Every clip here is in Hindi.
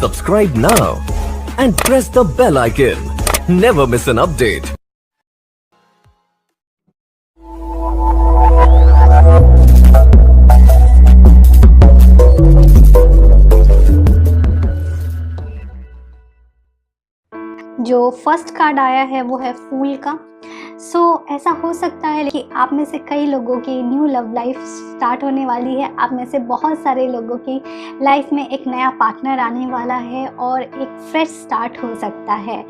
Subscribe now and press the bell icon. Never miss an update. जो फर्स्ट कार्ड आया है वो है फूल का। ऐसा हो सकता है कि आप में से कई लोगों की न्यू लव लाइफ स्टार्ट होने वाली है। आप में से बहुत सारे लोगों की लाइफ में एक नया पार्टनर आने वाला है और एक फ्रेश स्टार्ट हो सकता है।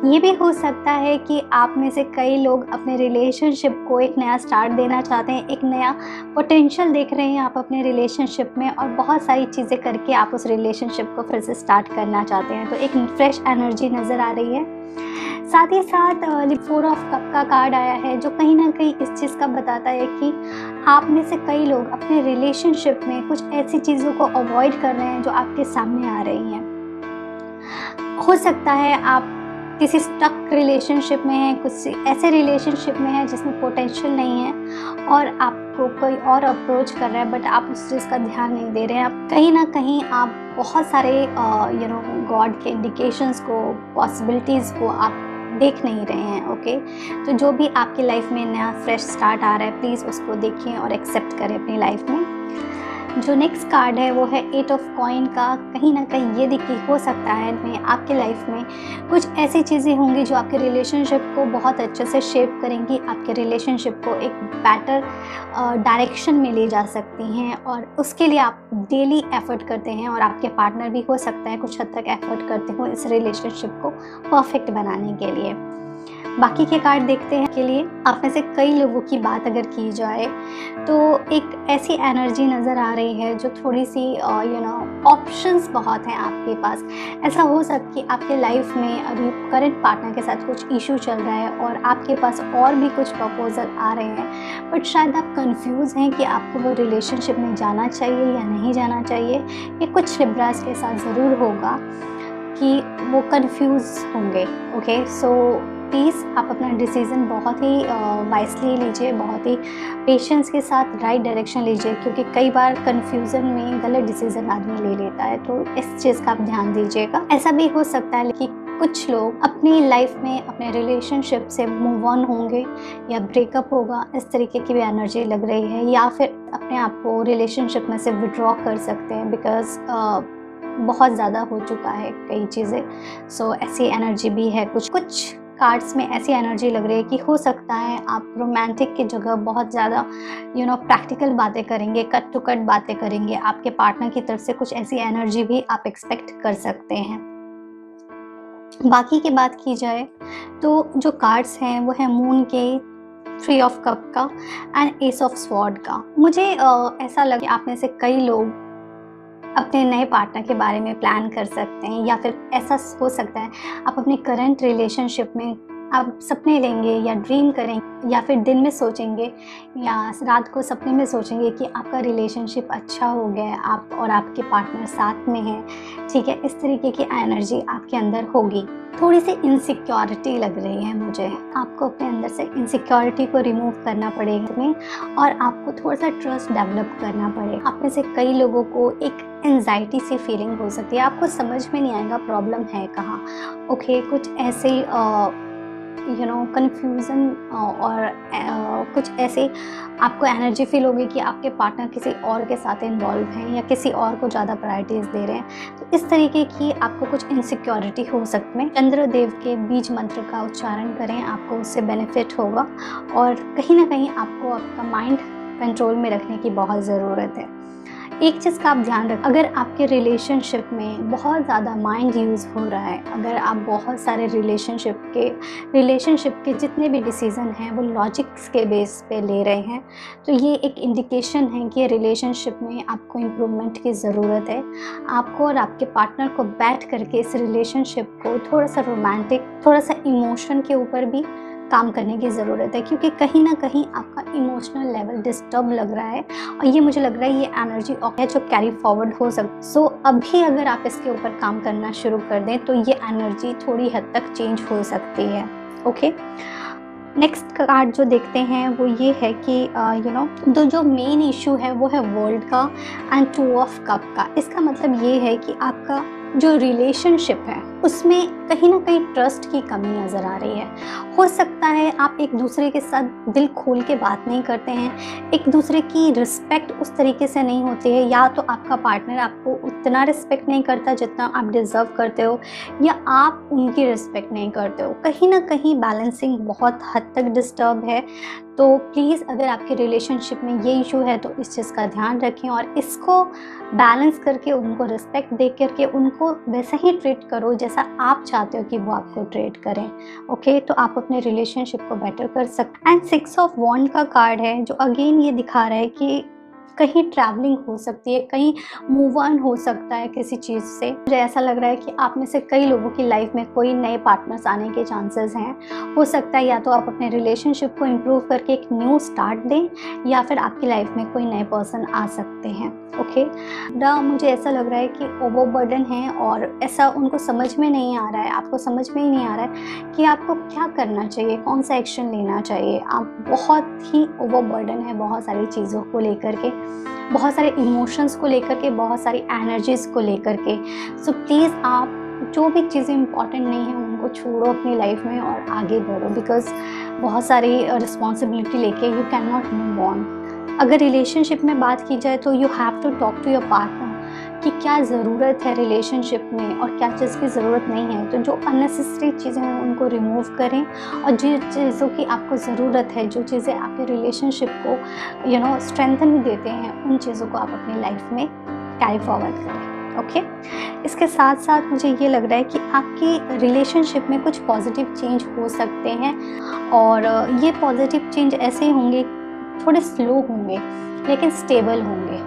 ये भी हो सकता है कि आप में से कई लोग अपने रिलेशनशिप को एक नया स्टार्ट देना चाहते हैं, एक नया पोटेंशियल देख रहे हैं आप अपने रिलेशनशिप में और बहुत सारी चीज़ें करके आप उस रिलेशनशिप को फिर से स्टार्ट करना चाहते हैं। तो एक फ्रेश एनर्जी नज़र आ रही है। साथ ही साथ 4 ऑफ कप का कार्ड आया है जो कहीं ना कहीं इस चीज़ का बताता है कि आप में से कई लोग अपने रिलेशनशिप में कुछ ऐसी चीज़ों को अवॉइड कर रहे हैं जो आपके सामने आ रही हैं। हो सकता है आप किसी स्टक रिलेशनशिप में हैं, कुछ ऐसे रिलेशनशिप में हैं जिसमें पोटेंशियल नहीं है और आपको कोई और अप्रोच कर रहा है बट आप उस चीज़ का ध्यान नहीं दे रहे हैं। आप कहीं ना कहीं आप बहुत सारे गॉड के इंडिकेशंस को, पॉसिबिलिटीज़ को आप देख नहीं रहे हैं। ओके, तो जो भी आपकी लाइफ में नया फ्रेश स्टार्ट आ रहा है प्लीज़ उसको देखें और एक्सेप्ट करें अपनी लाइफ में। जो नेक्स्ट कार्ड है वो है 8 ऑफ कॉइन का। कहीं ना कहीं ये देखिए हो सकता है में आपके लाइफ में कुछ ऐसी चीज़ें होंगी जो आपके रिलेशनशिप को बहुत अच्छे से शेप करेंगी, आपके रिलेशनशिप को एक बेटर डायरेक्शन में ले जा सकती हैं और उसके लिए आप डेली एफर्ट करते हैं और आपके पार्टनर भी हो सकता है कुछ हद तक एफर्ट करते हो इस रिलेशनशिप को परफेक्ट बनाने के लिए। बाकी के कार्ड देखते हैं के लिए आप में से कई लोगों की बात अगर की जाए तो एक ऐसी एनर्जी नज़र आ रही है जो थोड़ी सी ऑप्शंस बहुत हैं आपके पास। ऐसा हो सकता है कि आपके लाइफ में अभी करंट पार्टनर के साथ कुछ इशू चल रहा है और आपके पास और भी कुछ प्रपोजल आ रहे हैं बट शायद आप कंफ्यूज हैं कि आपको वो रिलेशनशिप में जाना चाहिए या नहीं जाना चाहिए। ये कुछ लिब्रास के साथ ज़रूर होगा कि वो कंफ्यूज होंगे। ओके, सो प्लीज़ आप अपना डिसीज़न बहुत ही वाइसली लीजिए, बहुत ही पेशेंस के साथ राइट डायरेक्शन लीजिए क्योंकि कई बार कन्फ्यूज़न में गलत डिसीज़न आदमी ले लेता है, तो इस चीज़ का आप ध्यान दीजिएगा। ऐसा भी हो सकता है कि कुछ लोग अपनी लाइफ में अपने रिलेशनशिप से मूव ऑन होंगे या ब्रेकअप होगा, इस तरीके की भी एनर्जी लग रही है, या फिर अपने आप को रिलेशनशिप में से विड्रॉ कर सकते हैं बिकॉज बहुत ज़्यादा हो चुका है कई चीज़ें। सो ऐसी एनर्जी भी है। कुछ कार्ड्स में ऐसी एनर्जी लग रही है कि हो सकता है आप रोमांटिक की जगह बहुत ज़्यादा प्रैक्टिकल बातें करेंगे, कट टू कट बातें करेंगे। आपके पार्टनर की तरफ से कुछ ऐसी एनर्जी भी आप एक्सपेक्ट कर सकते हैं। बाकी की बात की जाए तो जो कार्ड्स हैं वो है मून के, 3 ऑफ कप का एंड एस ऑफ स्वॉर्ड का। मुझे ऐसा लगा आप में से कई लोग अपने नए पार्टनर के बारे में प्लान कर सकते हैं या फिर ऐसा हो सकता है आप अपने करंट रिलेशनशिप में आप सपने लेंगे या ड्रीम करेंगे या फिर दिन में सोचेंगे या रात को सपने में सोचेंगे कि आपका रिलेशनशिप अच्छा हो गया है, आप और आपके पार्टनर साथ में हैं। ठीक है, इस तरीके की एनर्जी आपके अंदर होगी। थोड़ी सी इनसिक्योरिटी लग रही है मुझे। आपको अपने अंदर से इनसिक्योरिटी को रिमूव करना पड़ेगा में और आपको थोड़ा सा ट्रस्ट डेवलप करना पड़ेगा। आप में से कई लोगों को एक एंजाइटी सी फीलिंग हो सकती है, आपको समझ में नहीं आएगा प्रॉब्लम है कहाँ। ओके, कुछ ऐसे कन्फ्यूज़न और कुछ ऐसे आपको एनर्जी फील होगी कि आपके पार्टनर किसी और के साथ इन्वॉल्व हैं या किसी और को ज़्यादा प्रायोरिटीज़ दे रहे हैं। तो इस तरीके की आपको कुछ इनसिक्योरिटी हो सकती है। चंद्रदेव के बीज मंत्र का उच्चारण करें, आपको उससे बेनिफिट होगा और कहीं ना कहीं आपको आपका माइंड कंट्रोल में रखने की बहुत ज़रूरत है। एक चीज़ का आप ध्यान रखें, अगर आपके रिलेशनशिप में बहुत ज़्यादा माइंड यूज़ हो रहा है, अगर आप बहुत सारे रिलेशनशिप के जितने भी डिसीज़न हैं वो लॉजिक्स के बेस पे ले रहे हैं, तो ये एक इंडिकेशन है कि रिलेशनशिप में आपको इम्प्रूवमेंट की ज़रूरत है। आपको और आपके पार्टनर को बैठ करके इस रिलेशनशिप को थोड़ा सा रोमांटिक, थोड़ा सा इमोशन के ऊपर भी काम करने की ज़रूरत है क्योंकि कहीं ना कहीं आपका इमोशनल लेवल डिस्टर्ब लग रहा है और ये मुझे लग रहा है ये एनर्जी है जो कैरी फॉरवर्ड हो सकती। सो अभी अगर आप इसके ऊपर काम करना शुरू कर दें तो ये एनर्जी थोड़ी हद तक चेंज हो सकती है। ओके, नेक्स्ट कार्ड जो देखते हैं वो ये है कि तो जो मेन इशू है वो है वर्ल्ड का एंड 2 ऑफ कप का। इसका मतलब ये है कि आपका जो रिलेशनशिप है उसमें कहीं ना कहीं ट्रस्ट की कमी नज़र आ रही है। हो सकता है आप एक दूसरे के साथ दिल खोल के बात नहीं करते हैं, एक दूसरे की रिस्पेक्ट उस तरीके से नहीं होती है, या तो आपका पार्टनर आपको उतना रिस्पेक्ट नहीं करता जितना आप डिज़र्व करते हो, या आप उनकी रिस्पेक्ट नहीं करते हो। कहीं ना कहीं बैलेंसिंग बहुत हद तक डिस्टर्ब है। तो प्लीज़ अगर आपके रिलेशनशिप में ये इशू है तो इस चीज़ का ध्यान रखें और इसको बैलेंस करके उनको रिस्पेक्ट दे करके उनको वैसा ही ट्रीट करो जैसा आप चाहते हो कि वो आपको ट्रीट करें। ओके, तो आप अपने रिलेशनशिप को बेटर कर सकते हैं। एंड 6 ऑफ वॉन्ड का कार्ड है जो अगेन ये दिखा रहा है कि कहीं ट्रैवलिंग हो सकती है, कहीं मूव ऑन हो सकता है किसी चीज़ से। मुझे ऐसा लग रहा है कि आप में से कई लोगों की लाइफ में कोई नए पार्टनर्स आने के चांसेस हैं। हो सकता है या तो आप अपने रिलेशनशिप को इम्प्रूव करके एक न्यू स्टार्ट दें, या फिर आपकी लाइफ में कोई नए पर्सन आ सकते हैं। ओके, मुझे ऐसा लग रहा है कि ओवरबर्डन है और ऐसा उनको समझ में नहीं आ रहा है, आपको समझ में ही नहीं आ रहा है कि आपको क्या करना चाहिए, कौन सा एक्शन लेना चाहिए। आप बहुत ही ओवरबर्डन है बहुत सारी चीज़ों को लेकर के, बहुत सारे इमोशंस को लेकर के, बहुत सारी एनर्जीज़ को लेकर के। सो प्लीज़ आप जो भी चीज़ें इंपॉर्टेंट नहीं हैं उनको छोड़ो अपनी लाइफ में और आगे बढ़ो, बिकॉज बहुत सारी रिस्पॉन्सिबिलिटी लेके you can not move on. अगर रिलेशनशिप में बात की जाए तो you have to talk to your partner कि क्या ज़रूरत है रिलेशनशिप में और क्या चीज़ की ज़रूरत नहीं है। तो जो अननेसेसरी चीज़ें हैं उनको रिमूव करें और जिन चीज़ों की आपको ज़रूरत है, जो चीज़ें आपके रिलेशनशिप को स्ट्रेंथन देते हैं, उन चीज़ों को आप अपनी लाइफ में कैरी फॉरवर्ड करें। ओके, इसके साथ साथ मुझे ये लग रहा है कि आपकी रिलेशनशिप में कुछ पॉजिटिव चेंज हो सकते हैं और ये पॉजिटिव चेंज ऐसे ही होंगे, थोड़े स्लो होंगे लेकिन स्टेबल होंगे।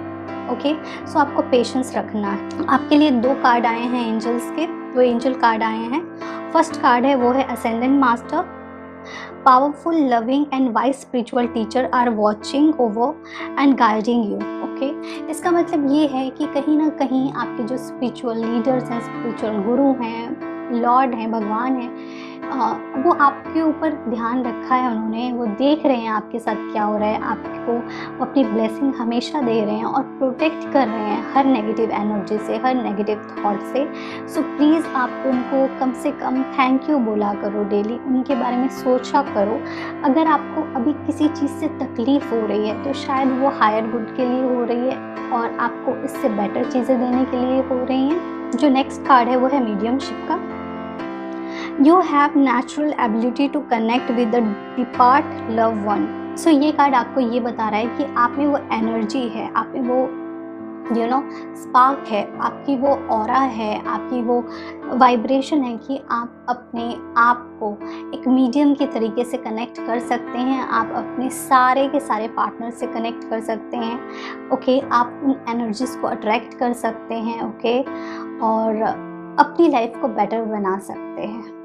ओके, सो आपको पेशेंस रखना है। आपके लिए 2 कार्ड आए हैं एंजल्स के, 2 एंजल कार्ड आए हैं। फर्स्ट कार्ड है वो है ascendant master. Powerful, loving and wise spiritual teacher are watching over and guiding you. Okay, इसका मतलब ये है कि कहीं ना कहीं आपके जो स्पिरिचुअल लीडर्स हैं, स्पिरिचुअल गुरु हैं, लॉर्ड हैं, भगवान हैं, वो आपके ऊपर ध्यान रखा है उन्होंने, वो देख रहे हैं आपके साथ क्या हो रहा है, आपको वो अपनी ब्लेसिंग हमेशा दे रहे हैं और प्रोटेक्ट कर रहे हैं हर नेगेटिव एनर्जी से, हर नेगेटिव थॉट से। सो प्लीज़ आप उनको कम से कम थैंक यू बोला करो डेली, उनके बारे में सोचा करो। अगर आपको अभी किसी चीज़ से तकलीफ़ हो रही है तो शायद वो हायर गुड के लिए हो रही है और आपको इससे बेटर चीज़ें देने के लिए हो रही हैं। जो नेक्स्ट कार्ड है वो है मीडियमशिप का। You have natural ability to connect with the depart loved one। सो ये कार्ड आपको ये बता रहा है कि आप में वो एनर्जी है, आप में वो स्पार्क है, आपकी वो ऑरा है, आपकी वो वाइब्रेशन है कि आप अपने आप को एक मीडियम के तरीके से कनेक्ट कर सकते हैं। आप अपने सारे के सारे पार्टनर से कनेक्ट कर सकते हैं। ओके, आप उन एनर्जीज़ को अट्रैक्ट कर सकते हैं। ओके, और अपनी लाइफ को बेटर बना सकते हैं।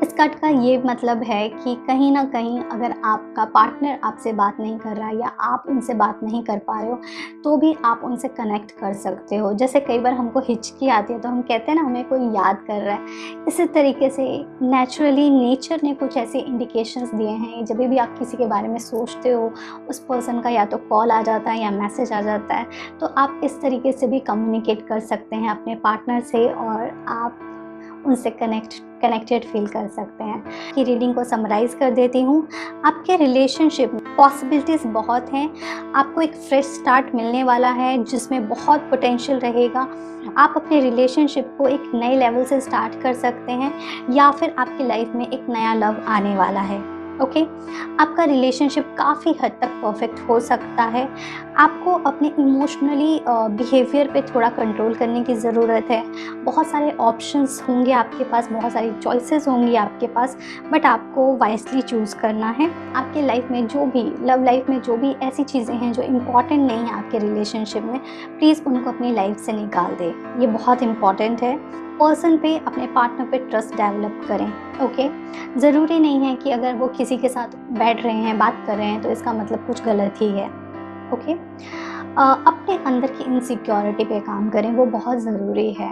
इस कार्ड का ये मतलब है कि कहीं ना कहीं अगर आपका पार्टनर आपसे बात नहीं कर रहा है या आप उनसे बात नहीं कर पा रहे हो तो भी आप उनसे कनेक्ट कर सकते हो। जैसे कई बार हमको हिचकी आती है तो हम कहते हैं ना हमें कोई याद कर रहा है, इसी तरीके से नेचुरली नेचर ने कुछ ऐसे इंडिकेशंस दिए हैं। जब भी आप किसी के बारे में सोचते हो उस पर्सन का या तो कॉल आ जाता है या मैसेज आ जाता है, तो आप इस तरीके से भी कम्युनिकेट कर सकते हैं अपने पार्टनर से और आप उनसे कनेक्टेड फील कर सकते हैं। की रीडिंग को समराइज़ कर देती हूँ। आपके रिलेशनशिप में पॉसिबिलिटीज़ बहुत हैं। आपको एक फ्रेश स्टार्ट मिलने वाला है जिसमें बहुत पोटेंशियल रहेगा। आप अपने रिलेशनशिप को एक नए लेवल से स्टार्ट कर सकते हैं या फिर आपकी लाइफ में एक नया लव आने वाला है। ओके, आपका रिलेशनशिप काफ़ी हद तक परफेक्ट हो सकता है। आपको अपने इमोशनली बिहेवियर पे थोड़ा कंट्रोल करने की ज़रूरत है। बहुत सारे ऑप्शंस होंगे आपके पास, बहुत सारी चॉइसेस होंगी आपके पास, बट आपको वाइजली चूज़ करना है। आपके लाइफ में जो भी लव लाइफ में जो भी ऐसी चीज़ें हैं जो इम्पॉर्टेंट नहीं है आपके रिलेशनशिप में, प्लीज़ उनको अपनी लाइफ से निकाल दें। ये बहुत इम्पॉर्टेंट है। पर्सन पे, अपने पार्टनर पे ट्रस्ट डेवलप करें। ओके, ज़रूरी नहीं है कि अगर वो किसी के साथ बैठ रहे हैं, बात कर रहे हैं तो इसका मतलब कुछ गलत ही है। ओके, अपने अंदर की इनसिक्योरिटी पे काम करें, वो बहुत ज़रूरी है।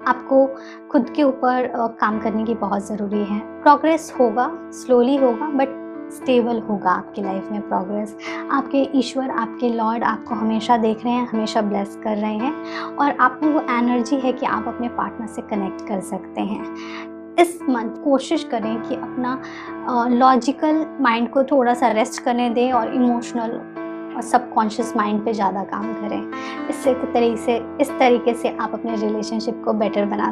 आपको खुद के ऊपर काम करने की बहुत ज़रूरी है। प्रोग्रेस होगा, स्लोली होगा, बट स्टेबल होगा आपकी लाइफ में प्रोग्रेस। आपके ईश्वर, आपके लॉर्ड आपको हमेशा देख रहे हैं, हमेशा ब्लेस कर रहे हैं, और आप में वो एनर्जी है कि आप अपने पार्टनर से कनेक्ट कर सकते हैं। इस मंथ कोशिश करें कि अपना लॉजिकल माइंड को थोड़ा सा रेस्ट करने दें और इमोशनल और सबकॉन्शियस माइंड पे ज़्यादा काम करें। इस तरीके से आप अपने रिलेशनशिप को बेटर बना